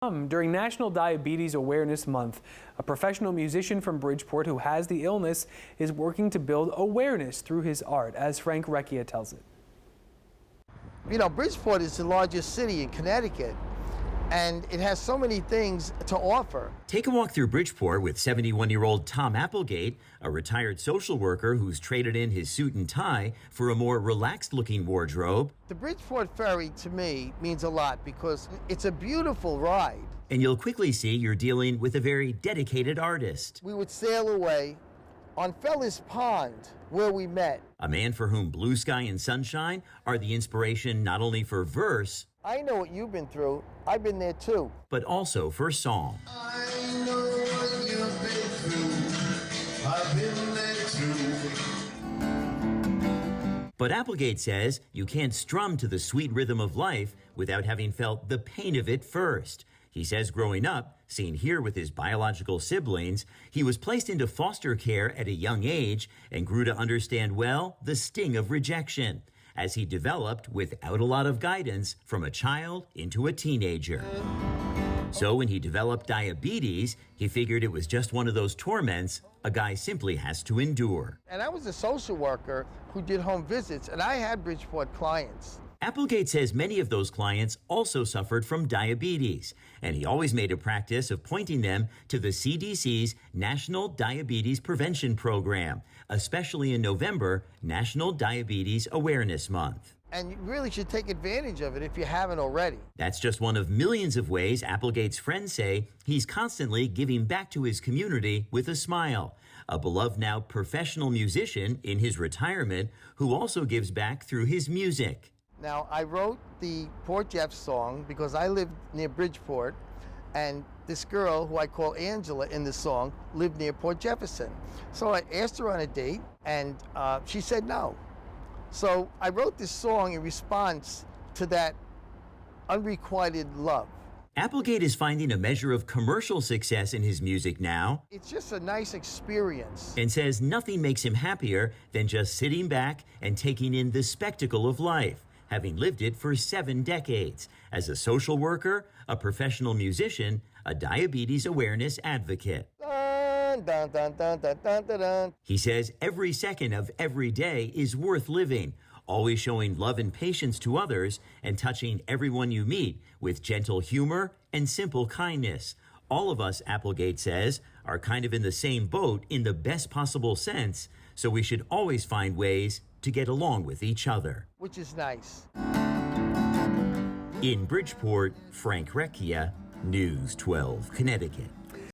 During National Diabetes Awareness Month, a professional musician from Bridgeport who has the illness is working to build awareness through his art, as Frank Recchia tells it. You know, Bridgeport is the largest city in Connecticut, and it has so many things to offer. Take a walk through Bridgeport with 71-year-old Tom Applegate, a retired social worker who's traded in his suit and tie for a more relaxed-looking wardrobe. The Bridgeport Ferry, to me, means a lot because it's a beautiful ride. And you'll quickly see you're dealing with a very dedicated artist. We would sail away on Fellis Pond, where we met. A man for whom blue sky and sunshine are the inspiration not only for verse, I know what you've been through. I've been there too. but also for song. I know what you've been through. I've been there too. But Applegate says you can't strum to the sweet rhythm of life without having felt the pain of it first. He says growing up, seen here with his biological siblings, he was placed into foster care at a young age and grew to understand well the sting of rejection as he developed without a lot of guidance from a child into a teenager. So when he developed diabetes, he figured it was just one of those torments a guy simply has to endure. And I was a social worker who did home visits, and I had Bridgeport clients. Applegate says many of those clients also suffered from diabetes, and he always made a practice of pointing them to the CDC's National Diabetes Prevention Program, especially in November, National Diabetes Awareness Month. And you really should take advantage of it if you haven't already. That's just one of millions of ways Applegate's friends say he's constantly giving back to his community with a smile. A beloved now professional musician in his retirement who also gives back through his music. Now, I wrote the Port Jeff song because I lived near Bridgeport, and this girl, who I call Angela in the song, lived near Port Jefferson. So I asked her on a date, and she said no. So I wrote this song in response to that unrequited love. Applegate is finding a measure of commercial success in his music now. It's just a nice experience. And says nothing makes him happier than just sitting back and taking in the spectacle of life, having lived it for 7 decades as a social worker, a professional musician, a diabetes awareness advocate. Dun, dun, dun, dun, dun, dun, dun, dun. He says every second of every day is worth living, always showing love and patience to others and touching everyone you meet with gentle humor and simple kindness. All of us, Applegate says, are kind of in the same boat in the best possible sense, so we should always find ways to get along with each other. Which is nice. In Bridgeport, Frank Recchia, News 12, Connecticut.